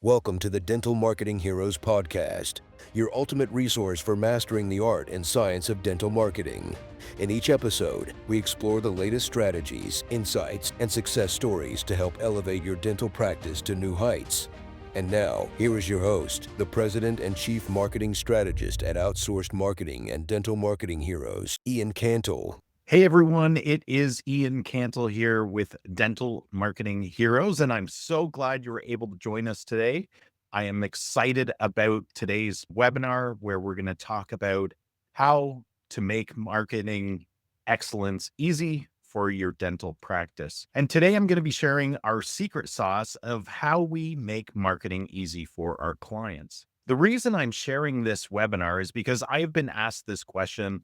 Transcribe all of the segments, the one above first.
Welcome to the Dental Marketing Heroes podcast, your ultimate resource for mastering the art and science of dental marketing. In each episode, we explore the latest strategies, insights, and success stories to help elevate your dental practice to new heights. And now, here is your host, the President and Chief Marketing Strategist at Outsourced Marketing and Dental Marketing Heroes, Ian Cantle. Hey everyone, it is Ian Cantle here with Dental Marketing Heroes, and I'm so glad you were able to join us today. I am excited about today's webinar where we're going to talk about how to make marketing excellence easy for your dental practice. And today I'm going to be sharing our secret sauce of how we make marketing easy for our clients. The reason I'm sharing this webinar is because I have been asked this question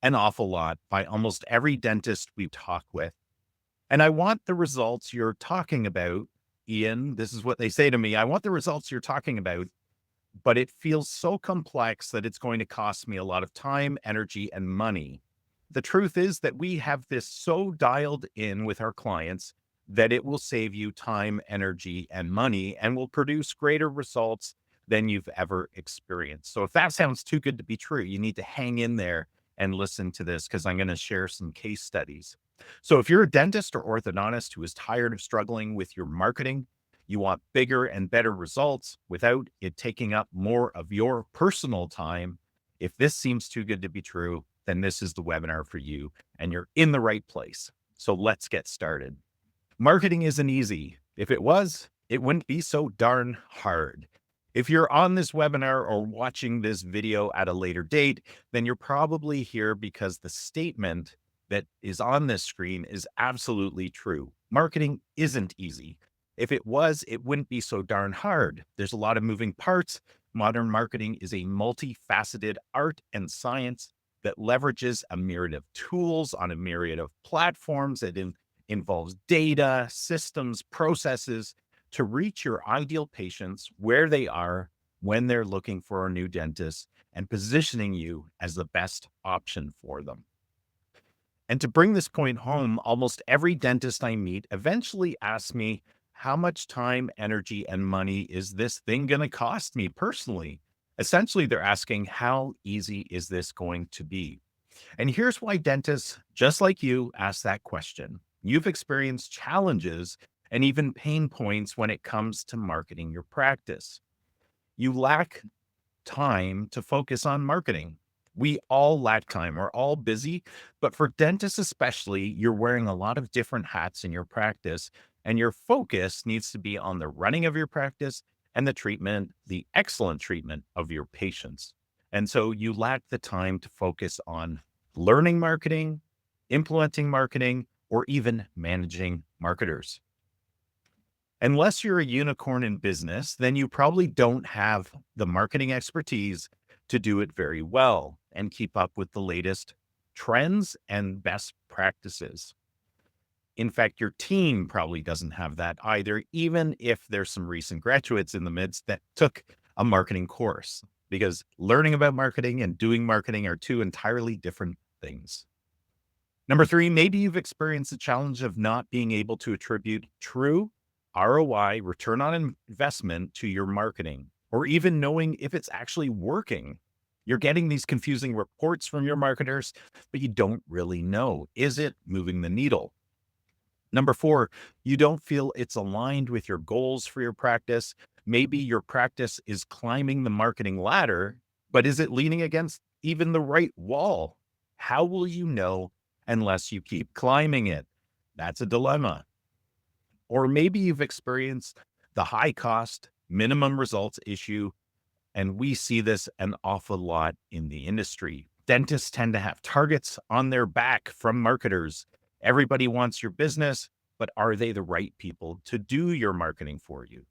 an awful lot by almost every dentist we talk with. And I want the results you're talking about, Ian. This is what they say to me. I want the results you're talking about, but it feels so complex that it's going to cost me a lot of time, energy, and money. The truth is that we have this so dialed in with our clients that it will save you time, energy, and money and will produce greater results than you've ever experienced. So if that sounds too good to be true, you need to hang in there and listen to this because I'm going to share some case studies. So if you're a dentist or orthodontist who is tired of struggling with your marketing, you want bigger and better results without it taking up more of your personal time, if this seems too good to be true, then this is the webinar for you and you're in the right place. So let's get started. Marketing isn't easy. If it was, it wouldn't be so darn hard. If you're on this webinar or watching this video at a later date, then you're probably here because the statement that is on this screen is absolutely true. Marketing isn't easy. If it was, it wouldn't be so darn hard. There's a lot of moving parts. Modern marketing is a multifaceted art and science that leverages a myriad of tools on a myriad of platforms. It involves data, systems, processes, to reach your ideal patients where they are when they're looking for a new dentist and positioning you as the best option for them. And to bring this point home, almost every dentist I meet eventually asks me, how much time, energy, and money is this thing going to cost me personally? Essentially, they're asking, how easy is this going to be? And here's why dentists, just like you, ask that question. You've experienced challenges and even pain points when it comes to marketing your practice. You lack time to focus on marketing. We all lack time. We're all busy, but for dentists especially, you're wearing a lot of different hats in your practice, and your focus needs to be on the running of your practice and the treatment, the excellent treatment of your patients. And so you lack the time to focus on learning marketing, implementing marketing, or even managing marketers. Unless you're a unicorn in business, then you probably don't have the marketing expertise to do it very well and keep up with the latest trends and best practices. In fact, your team probably doesn't have that either, even if there's some recent graduates in the midst that took a marketing course, because learning about marketing and doing marketing are two entirely different things. Number three, maybe you've experienced the challenge of not being able to attribute true ROI, return on investment, to your marketing, or even knowing if it's actually working. You're getting these confusing reports from your marketers, but you don't really know. Is it moving the needle? Number four, you don't feel it's aligned with your goals for your practice. Maybe your practice is climbing the marketing ladder, but is it leaning against even the right wall? How will you know unless you keep climbing it? That's a dilemma. Or maybe you've experienced the high cost, minimum results issue, and we see this an awful lot in the industry. Dentists tend to have targets on their back from marketers. Everybody wants your business, but are they the right people to do your marketing for you?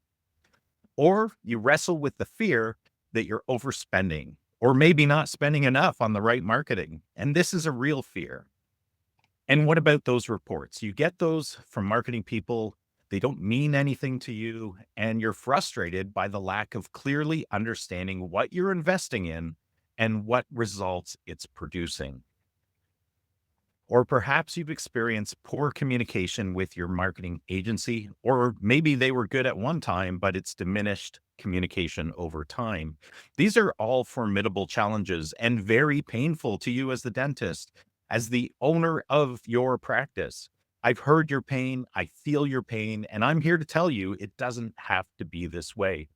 Or you wrestle with the fear that you're overspending, or maybe not spending enough on the right marketing. And this is a real fear. And what about those reports? You get those from marketing people. They don't mean anything to you, and you're frustrated by the lack of clearly understanding what you're investing in and what results it's producing. Or perhaps you've experienced poor communication with your marketing agency, or maybe they were good at one time, but it's diminished communication over time. These are all formidable challenges and very painful to you as the dentist, as the owner of your practice. I've heard your pain, I feel your pain, and I'm here to tell you it doesn't have to be this way.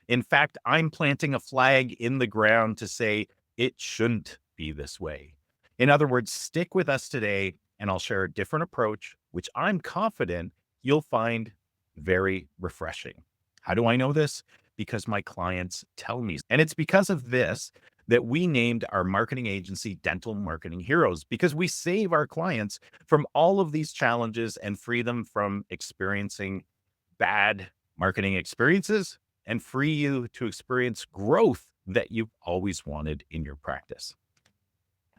In fact, I'm planting a flag in the ground to say it shouldn't be this way. In other words, stick with us today, and I'll share a different approach, which I'm confident you'll find very refreshing. How do I know this? Because my clients tell me. And it's because of this that we named our marketing agency Dental Marketing Heroes, because we save our clients from all of these challenges and free them from experiencing bad marketing experiences and free you to experience growth that you've always wanted in your practice.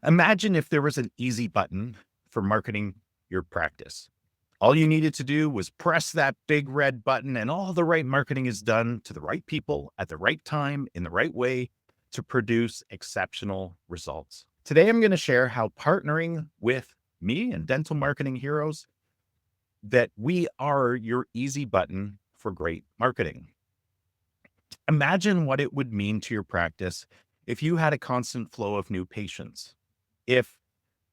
Imagine if there was an easy button for marketing your practice. All you needed to do was press that big red button, and all the right marketing is done to the right people at the right time in the right way to produce exceptional results. Today, I'm going to share how partnering with me and Dental Marketing Heroes, that we are your easy button for great marketing. Imagine what it would mean to your practice if you had a constant flow of new patients, if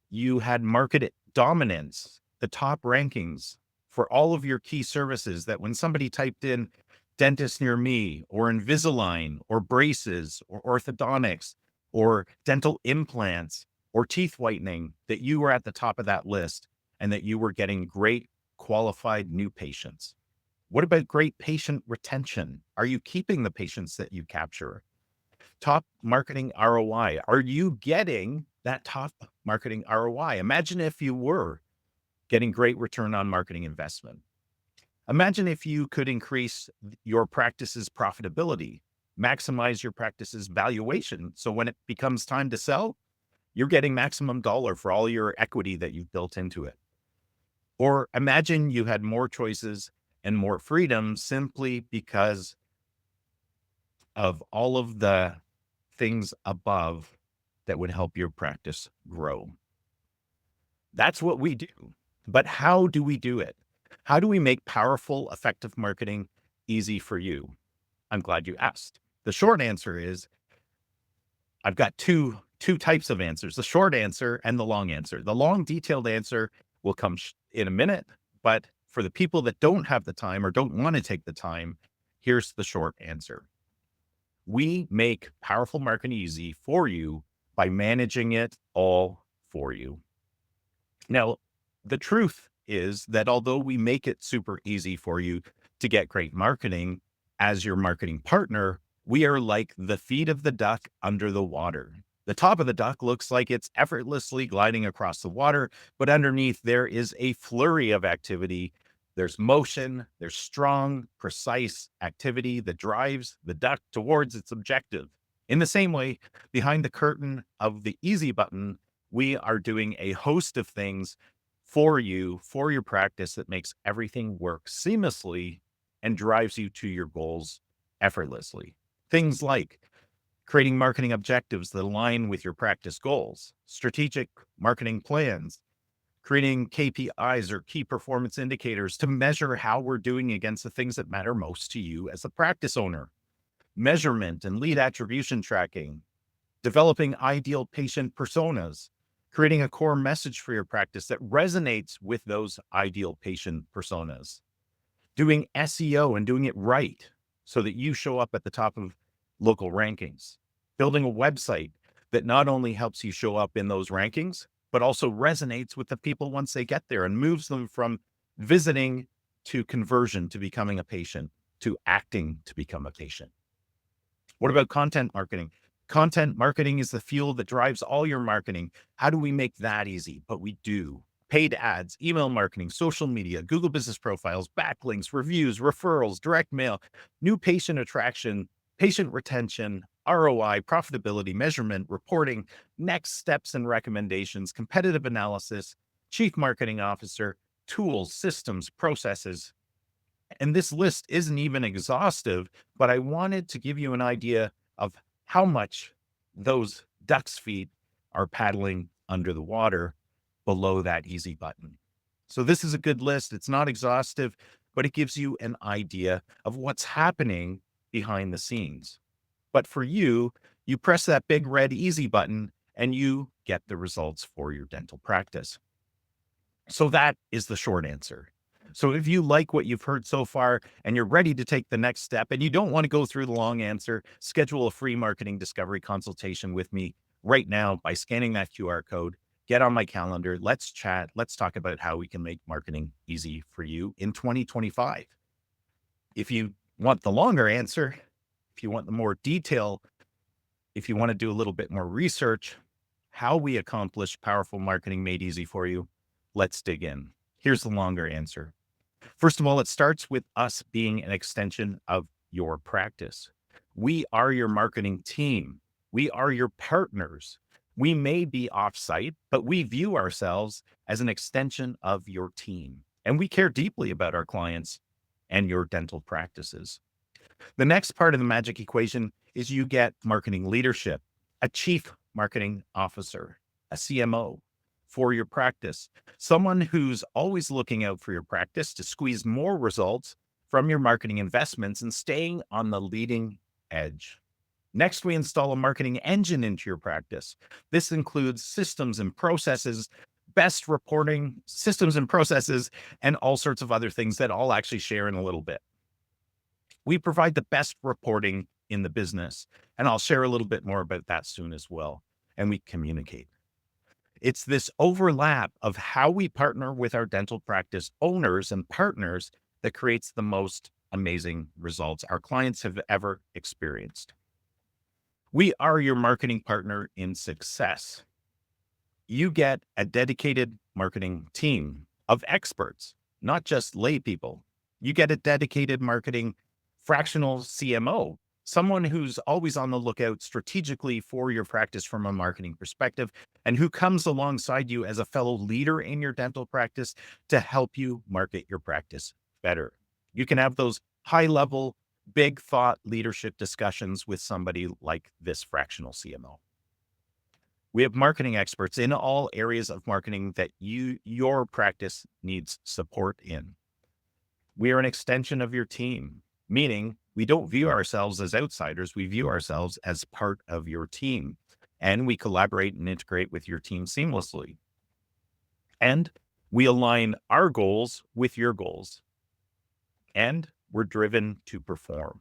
you had market dominance, the top rankings for all of your key services, that when somebody typed in dentist near me or Invisalign or braces or orthodontics or dental implants or teeth whitening, that you were at the top of that list and that you were getting great qualified new patients. What about great patient retention? Are you keeping the patients that you capture? Top marketing ROI. Are you getting that top marketing ROI? Imagine if you were getting great return on marketing investment. Imagine if you could increase your practice's profitability, maximize your practice's valuation. So when it becomes time to sell, you're getting maximum dollar for all your equity that you've built into it. Or imagine you had more choices and more freedom simply because of all of the things above that would help your practice grow. That's what we do. But how do we do it? How do we make powerful, effective marketing easy for you? I'm glad you asked. The short answer is I've got two types of answers, the short answer and the long answer. The long, detailed answer will come in a minute, but for the people that don't have the time or don't want to take the time, here's the short answer. We make powerful marketing easy for you by managing it all for you. Now, the truth is that although we make it super easy for you to get great marketing as your marketing partner, we are like the feet of the duck under the water. The top of the duck looks like it's effortlessly gliding across the water, but underneath there is a flurry of activity. There's motion, there's strong, precise activity that drives the duck towards its objective. In the same way, behind the curtain of the easy button, we are doing a host of things for you, for your practice, that makes everything work seamlessly and drives you to your goals effortlessly. Things like creating marketing objectives that align with your practice goals, strategic marketing plans, creating KPIs or key performance indicators to measure how we're doing against the things that matter most to you as a practice owner, measurement and lead attribution tracking, developing ideal patient personas, creating a core message for your practice that resonates with those ideal patient personas, doing SEO and doing it right so that you show up at the top of local rankings, building a website that not only helps you show up in those rankings, but also resonates with the people once they get there and moves them from visiting to conversion to becoming a patient to acting to become a patient. What about content marketing? Content marketing is the fuel that drives all your marketing. How do we make that easy? But we do. Paid ads, email marketing, social media, Google business profiles, backlinks, reviews, referrals, direct mail, new patient attraction, patient retention, ROI, profitability, measurement, reporting, next steps and recommendations, competitive analysis, chief marketing officer, tools, systems, processes. And this list isn't even exhaustive, but I wanted to give you an idea of how much those duck's feet are paddling under the water below that easy button. So this is a good list. It's not exhaustive, but it gives you an idea of what's happening behind the scenes. But for you, you press that big red easy button and you get the results for your dental practice. So that is the short answer. So if you like what you've heard so far and you're ready to take the next step and you don't want to go through the long answer, schedule a free marketing discovery consultation with me right now by scanning that QR code. Get on my calendar. Let's chat. Let's talk about how we can make marketing easy for you in 2025. If you want the longer answer, if you want the more detail, if you want to do a little bit more research, how we accomplish powerful marketing made easy for you, let's dig in. Here's the longer answer. First of all, it starts with us being an extension of your practice. We are your marketing team. We are your partners. We may be offsite, but we view ourselves as an extension of your team. And we care deeply about our clients and your dental practices. The next part of the magic equation is you get marketing leadership, a chief marketing officer, a CMO for your practice, someone who's always looking out for your practice to squeeze more results from your marketing investments and staying on the leading edge. Next, we install a marketing engine into your practice. This includes systems and processes, best reporting systems and processes, and all sorts of other things that I'll actually share in a little bit. We provide the best reporting in the business, and I'll share a little bit more about that soon as well. And we communicate. It's this overlap of how we partner with our dental practice owners and partners that creates the most amazing results our clients have ever experienced. We are your marketing partner in success. You get a dedicated marketing team of experts, not just lay people. You get a dedicated marketing fractional CMO, someone who's always on the lookout strategically for your practice from a marketing perspective, and who comes alongside you as a fellow leader in your dental practice to help you market your practice better. You can have those high-level, big thought leadership discussions with somebody like this fractional CMO. We have marketing experts in all areas of marketing that your practice needs support in. We are an extension of your team, meaning we don't view ourselves as outsiders. We view ourselves as part of your team, and we collaborate and integrate with your team seamlessly. And we align our goals with your goals, and we're driven to perform.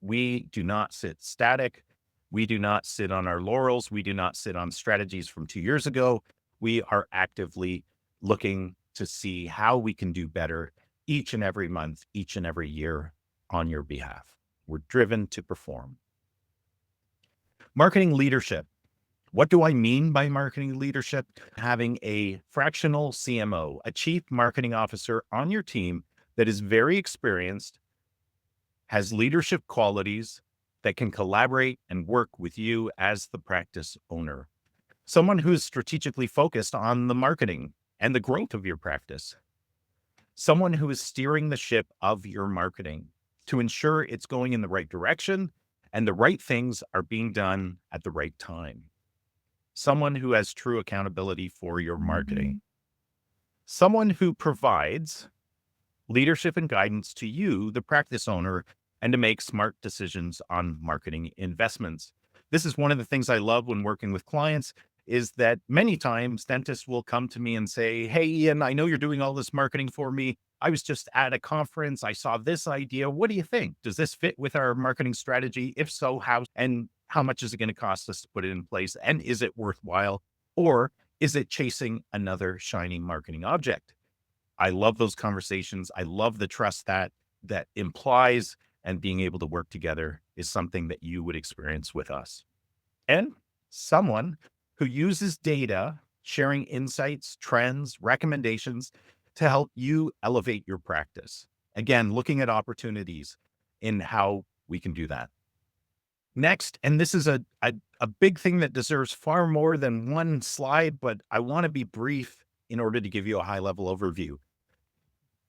We do not sit static. We do not sit on our laurels. We do not sit on strategies from 2 years ago. We are actively looking to see how we can do better each and every month, each and every year on your behalf. We're driven to perform. Marketing leadership. What do I mean by marketing leadership? Having a fractional CMO, a chief marketing officer on your team that is very experienced, has leadership qualities, that can collaborate and work with you as the practice owner. Someone who's strategically focused on the marketing and the growth of your practice. Someone who is steering the ship of your marketing to ensure it's going in the right direction and the right things are being done at the right time. Someone who has true accountability for your marketing. Someone who provides leadership and guidance to you, the practice owner, and to make smart decisions on marketing investments. This is one of the things I love when working with clients is that many times dentists will come to me and say, "Hey, Ian, I know you're doing all this marketing for me. I was just at a conference. I saw this idea. What do you think? Does this fit with our marketing strategy? If so, how? And how much is it going to cost us to put it in place? And is it worthwhile? Or is it chasing another shiny marketing object?" I love those conversations. I love the trust that implies, and being able to work together is something that you would experience with us. And someone who uses data, sharing insights, trends, recommendations to help you elevate your practice. Again, looking at opportunities in how we can do that. Next, and this is a big thing that deserves far more than one slide, but I want to be brief in order to give you a high-level overview.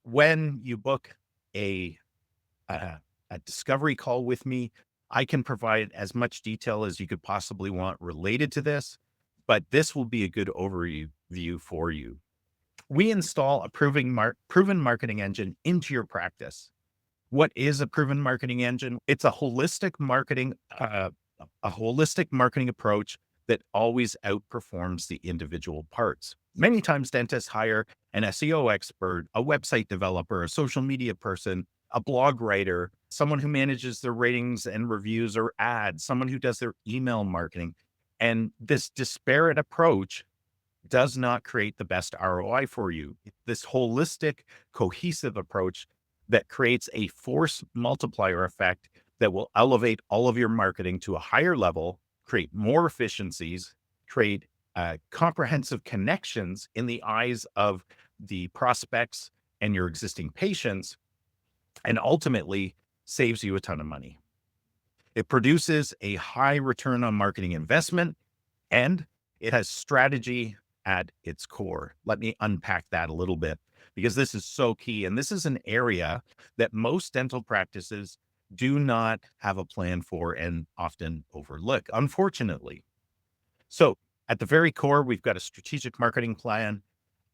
When you book a discovery call with me, I can provide as much detail as you could possibly want related to this, but this will be a good overview view for you. We install a proven marketing engine into your practice. What is a proven marketing engine? It's a holistic marketing approach that always outperforms the individual parts. Many times dentists hire an SEO expert, a website developer, a social media person, a blog writer, someone who manages their ratings and reviews or ads, someone who does their email marketing. And this disparate approach does not create the best ROI for you. This holistic, cohesive approach that creates a force multiplier effect that will elevate all of your marketing to a higher level, create more efficiencies, create comprehensive connections in the eyes of the prospects and your existing patients, and ultimately saves you a ton of money. It produces a high return on marketing investment, and it has strategy at its core. Let me unpack that a little bit because this is so key. And this is an area that most dental practices do not have a plan for and often overlook, unfortunately. So at the very core, we've got a strategic marketing plan.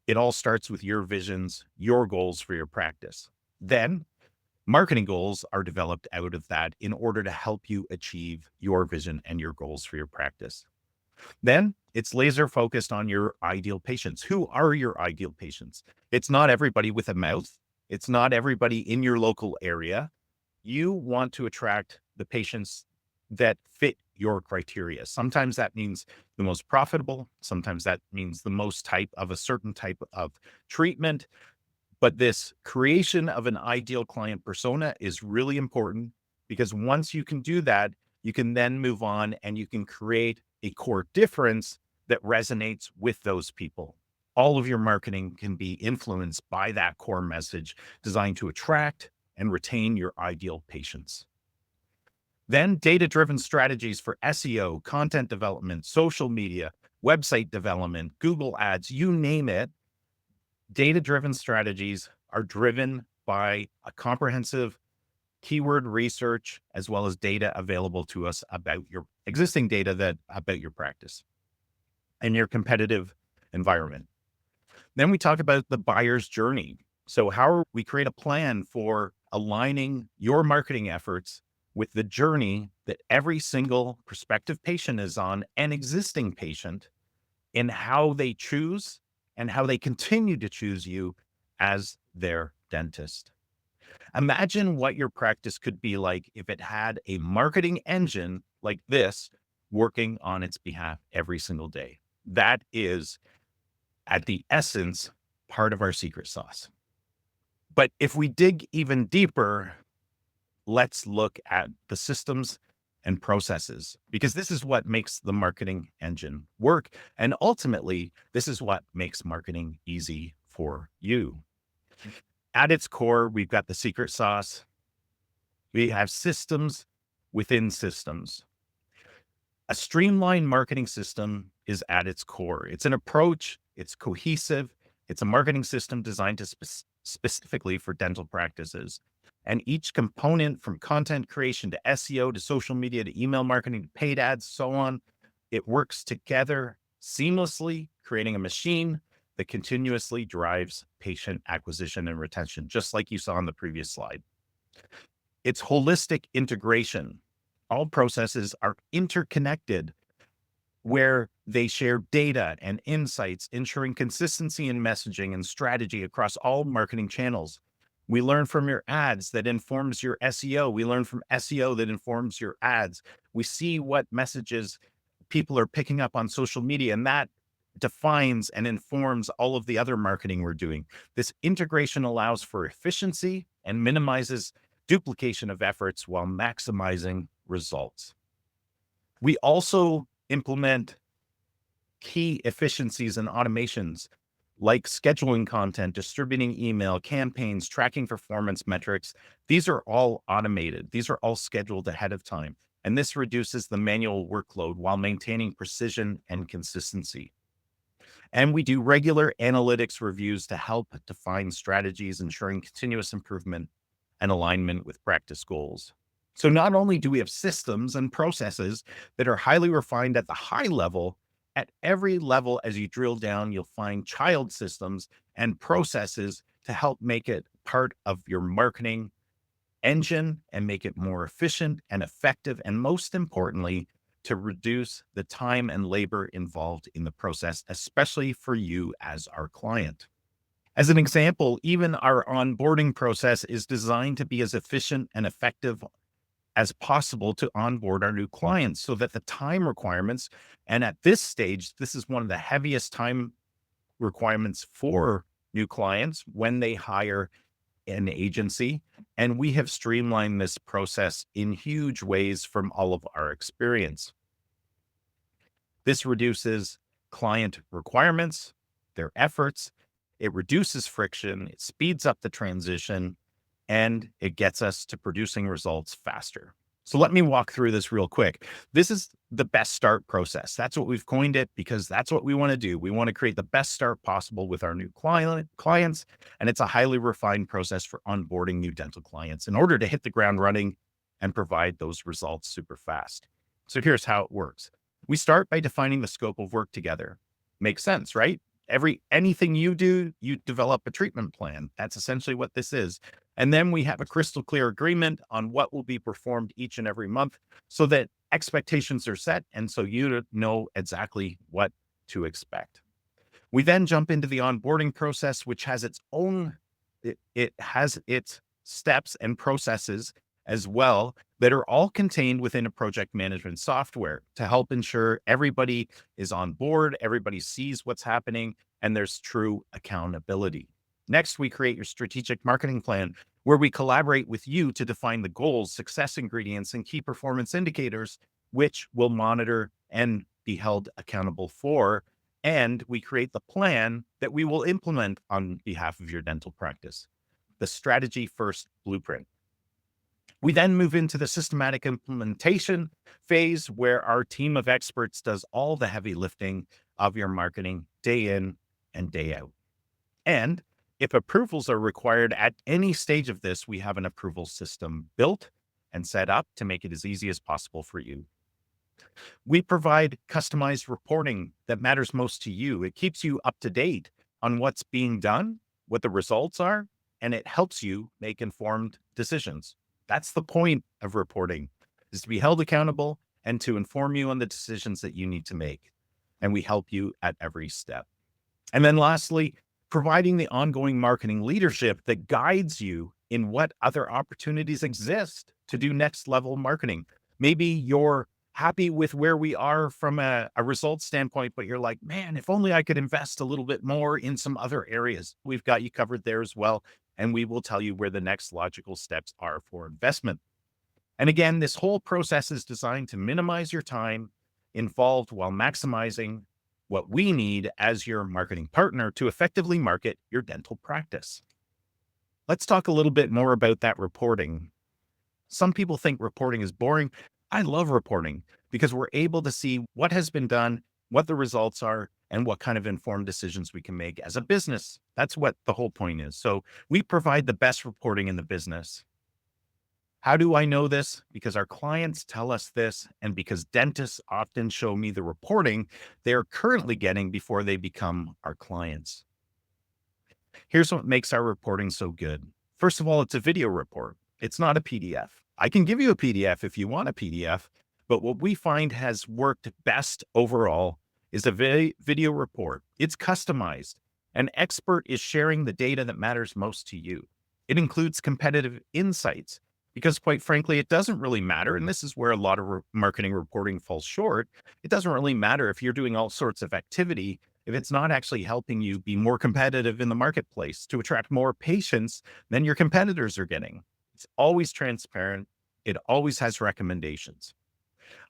It all starts with your visions, your goals for your practice. Then marketing goals are developed out of that in order to help you achieve your vision and your goals for your practice. Then it's laser focused on your ideal patients. Who are your ideal patients? It's not everybody with a mouth. It's not everybody in your local area. You want to attract the patients that fit your criteria. Sometimes that means the most profitable. Sometimes that means the most type of a certain type of treatment. But this creation of an ideal client persona is really important because once you can do that, you can then move on and you can create a core difference that resonates with those people. All of your marketing can be influenced by that core message designed to attract and retain your ideal patients. Then data-driven strategies for SEO, content development, social media, website development, Google Ads, you name it. Data-driven strategies are driven by a comprehensive keyword research, as well as data available to us about your existing data about your practice and your competitive environment. Then we talk about the buyer's journey. So how we create a plan for aligning your marketing efforts with the journey that every single prospective patient is on, and existing patient, in how they choose and how they continue to choose you as their dentist. Imagine what your practice could be like if it had a marketing engine like this working on its behalf every single day. That is, at the essence, part of our secret sauce. But if we dig even deeper, let's look at the systems and processes, because this is what makes the marketing engine work. And ultimately, this is what makes marketing easy for you. At its core, we've got the secret sauce. We have systems within systems. A streamlined marketing system is at its core. It's an approach, it's cohesive, it's a marketing system designed to specifically for dental practices. And each component, from content creation to SEO to social media to email marketing to paid ads, so on, it works together seamlessly, creating a machine that continuously drives patient acquisition and retention, just like you saw on the previous slide. It's holistic integration. All processes are interconnected, where they share data and insights, ensuring consistency in messaging and strategy across all marketing channels. We learn from your ads that informs your SEO. We learn from SEO that informs your ads. We see what messages people are picking up on social media, and that defines and informs all of the other marketing we're doing. This integration allows for efficiency and minimizes duplication of efforts while maximizing results. We also implement key efficiencies and automations like scheduling content, distributing email, campaigns, tracking performance metrics. These are all automated. These are all scheduled ahead of time. And this reduces the manual workload while maintaining precision and consistency. And we do regular analytics reviews to help define strategies, ensuring continuous improvement and alignment with practice goals. So not only do we have systems and processes that are highly refined at the high level At every level, as you drill down, you'll find child systems and processes to help make it part of your marketing engine and make it more efficient and effective. And most importantly, to reduce the time and labor involved in the process, especially for you as our client. As an example, even our onboarding process is designed to be as efficient and effective as possible to onboard our new clients so that the time requirements, and at this stage, this is one of the heaviest time requirements for new clients when they hire an agency. And we have streamlined this process in huge ways from all of our experience. This reduces client requirements, their efforts, it reduces friction, it speeds up the transition, and it gets us to producing results faster. So let me walk through this real quick. This is the best start process. That's what we've coined it because that's what we want to do. We want to create the best start possible with our new clients, and it's a highly refined process for onboarding new dental clients in order to hit the ground running and provide those results super fast. So here's how it works. We start by defining the scope of work together. Makes sense, right? Anything you do, you develop a treatment plan. That's essentially what this is. And then we have a crystal clear agreement on what will be performed each and every month so that expectations are set. And so you know exactly what to expect. We then jump into the onboarding process, which has its own, it has its steps and processes as well that are all contained within a project management software to help ensure everybody is on board, everybody sees what's happening, and there's true accountability. Next, we create your strategic marketing plan where we collaborate with you to define the goals, success ingredients, and key performance indicators, which we'll monitor and be held accountable for. And we create the plan that we will implement on behalf of your dental practice, the strategy first blueprint. We then move into the systematic implementation phase where our team of experts does all the heavy lifting of your marketing day in and day out. And if approvals are required at any stage of this, we have an approval system built and set up to make it as easy as possible for you. We provide customized reporting that matters most to you. It keeps you up to date on what's being done, what the results are, and it helps you make informed decisions. That's the point of reporting, is to be held accountable and to inform you on the decisions that you need to make. And we help you at every step. And then lastly, providing the ongoing marketing leadership that guides you in what other opportunities exist to do next level marketing. Maybe you're happy with where we are from a results standpoint, but you're like, man, if only I could invest a little bit more in some other areas. We've got you covered there as well. And we will tell you where the next logical steps are for investment. And again, this whole process is designed to minimize your time involved while maximizing what we need as your marketing partner to effectively market your dental practice. Let's talk a little bit more about that reporting. Some people think reporting is boring. I love reporting because we're able to see what has been done, what the results are, and what kind of informed decisions we can make as a business. That's what the whole point is. So we provide the best reporting in the business. How do I know this? Because our clients tell us this, and because dentists often show me the reporting they're currently getting before they become our clients. Here's what makes our reporting so good. First of all, it's a video report. It's not a PDF. I can give you a PDF if you want a PDF, but what we find has worked best overall is a video report. It's customized. An expert is sharing the data that matters most to you. It includes competitive insights because, quite frankly, it doesn't really matter. And this is where a lot of marketing reporting falls short. It doesn't really matter if you're doing all sorts of activity if it's not actually helping you be more competitive in the marketplace to attract more patients than your competitors are getting. It's always transparent. It always has recommendations.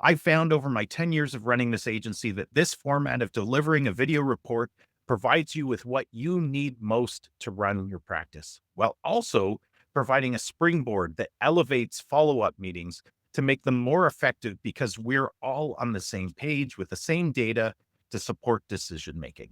I found over my 10 years of running this agency that this format of delivering a video report provides you with what you need most to run your practice, while also providing a springboard that elevates follow-up meetings to make them more effective because we're all on the same page with the same data to support decision-making.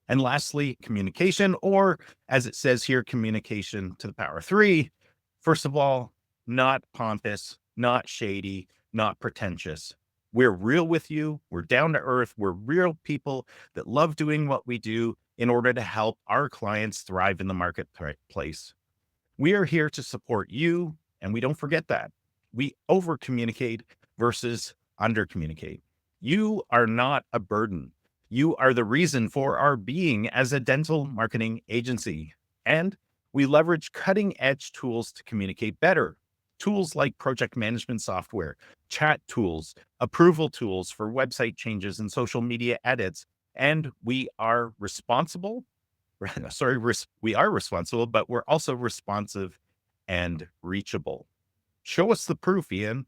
And lastly, communication, or as it says here, communication to the power of 3. First of all, not pompous, not shady, not pretentious. We're real with you. We're down to earth. We're real people that love doing what we do in order to help our clients thrive in the marketplace. We are here to support you, and we don't forget that. We over communicate versus under communicate. You are not a burden. You are the reason for our being as a dental marketing agency. And we leverage cutting edge tools to communicate better. Tools like project management software, chat tools, approval tools for website changes and social media edits. And we are responsible. We are responsible, but we're also responsive and reachable. Show us the proof, Ian.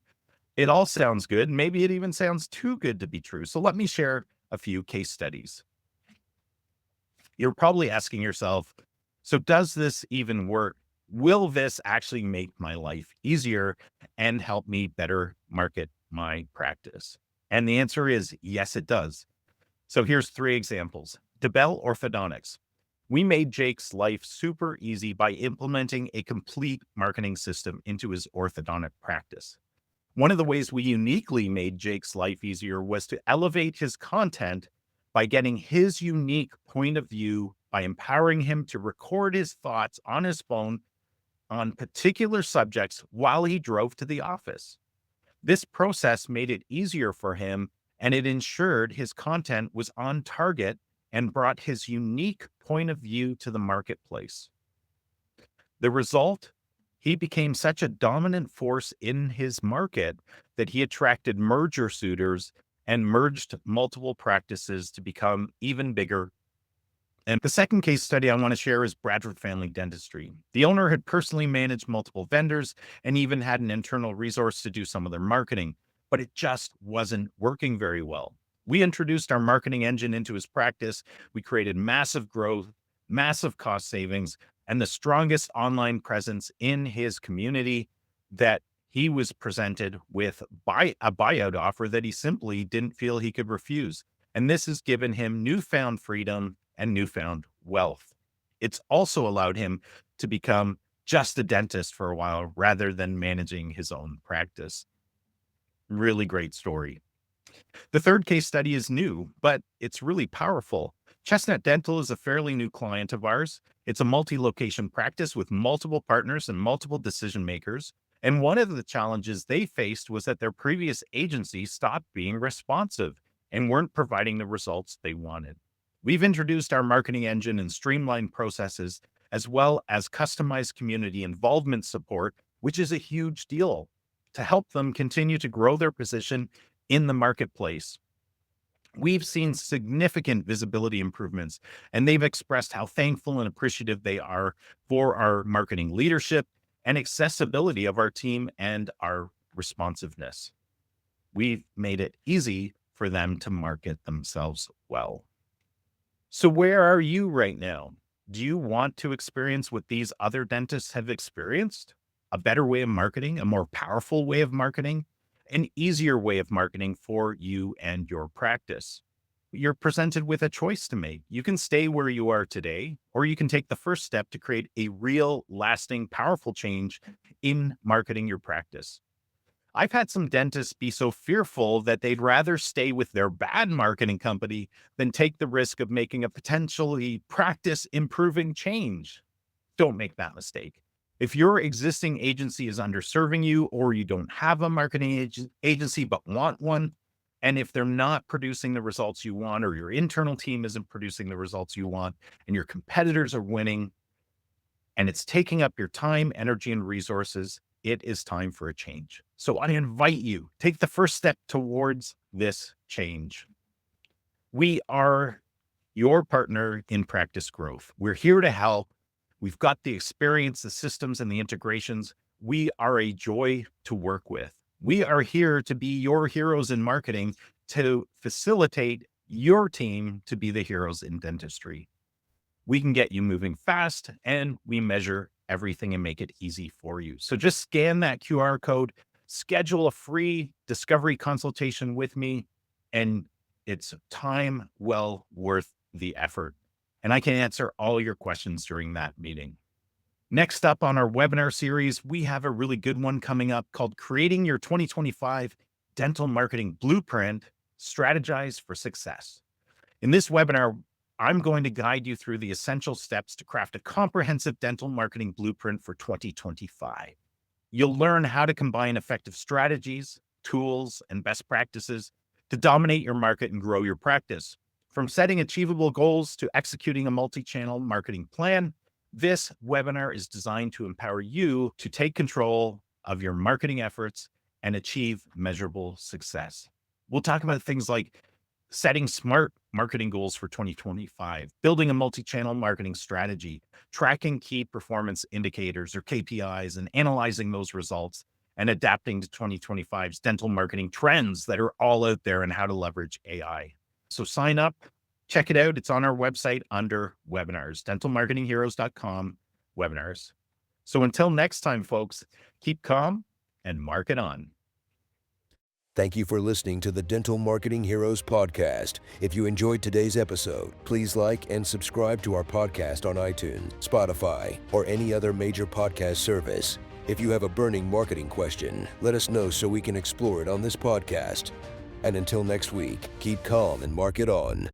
It all sounds good. Maybe it even sounds too good to be true. So let me share a few case studies. You're probably asking yourself, so does this even work? Will this actually make my life easier and help me better market my practice? And the answer is yes, it does. So here's 3 examples. DeBell Orthodontics. We made Jake's life super easy by implementing a complete marketing system into his orthodontic practice. One of the ways we uniquely made Jake's life easier was to elevate his content by getting his unique point of view by empowering him to record his thoughts on his phone on particular subjects while he drove to the office. This process made it easier for him, and it ensured his content was on target and brought his unique point of view to the marketplace. The result? He became such a dominant force in his market that he attracted merger suitors and merged multiple practices to become even bigger. And the second case study I want to share is Bradford Family Dentistry. The owner had personally managed multiple vendors and even had an internal resource to do some of their marketing, but it just wasn't working very well. We introduced our marketing engine into his practice. We created massive growth, massive cost savings, and the strongest online presence in his community that he was presented with a buyout offer that he simply didn't feel he could refuse. And this has given him newfound freedom and newfound wealth. It's also allowed him to become just a dentist for a while rather than managing his own practice. Really great story. The third case study is new, but it's really powerful. Chestnut Dental is a fairly new client of ours. It's a multi-location practice with multiple partners and multiple decision makers. And one of the challenges they faced was that their previous agency stopped being responsive and weren't providing the results they wanted. We've introduced our marketing engine and streamlined processes, as well as customized community involvement support, which is a huge deal, to help them continue to grow their position in the marketplace. We've seen significant visibility improvements, and they've expressed how thankful and appreciative they are for our marketing leadership and accessibility of our team and our responsiveness. We've made it easy for them to market themselves well. So where are you right now? Do you want to experience what these other dentists have experienced? A better way of marketing, a more powerful way of marketing, an easier way of marketing for you and your practice? You're presented with a choice to make. You can stay where you are today, or you can take the first step to create a real, lasting, powerful change in marketing your practice. I've had some dentists be so fearful that they'd rather stay with their bad marketing company than take the risk of making a potentially practice improving change. Don't make that mistake. If your existing agency is underserving you, or you don't have a marketing agency but want one, and if they're not producing the results you want, or your internal team isn't producing the results you want, and your competitors are winning, and it's taking up your time, energy, and resources, it is time for a change. So I invite you, take the first step towards this change. We are your partner in practice growth. We're here to help. We've got the experience, the systems, and the integrations. We are a joy to work with. We are here to be your heroes in marketing, to facilitate your team to be the heroes in dentistry. We can get you moving fast, and we measure everything and make it easy for you. So just scan that QR code, schedule a free discovery consultation with me, and it's time well worth the effort. And I can answer all your questions during that meeting. Next up on our webinar series, we have a really good one coming up called Creating Your 2025 Dental Marketing Blueprint, Strategize for Success. In this webinar, I'm going to guide you through the essential steps to craft a comprehensive dental marketing blueprint for 2025. You'll learn how to combine effective strategies, tools, and best practices to dominate your market and grow your practice. From setting achievable goals to executing a multi-channel marketing plan, this webinar is designed to empower you to take control of your marketing efforts and achieve measurable success. We'll talk about things like setting smart marketing goals for 2025, building a multi-channel marketing strategy, tracking key performance indicators or KPIs and analyzing those results, and adapting to 2025's dental marketing trends that are all out there and how to leverage AI. So sign up, check it out. It's on our website under webinars, dentalmarketingheroes.com webinars. So until next time, folks, keep calm and market on. Thank you for listening to the Dental Marketing Heroes podcast. If you enjoyed today's episode, please like and subscribe to our podcast on iTunes, Spotify, or any other major podcast service. If you have a burning marketing question, let us know so we can explore it on this podcast. And until next week, keep calm and market on.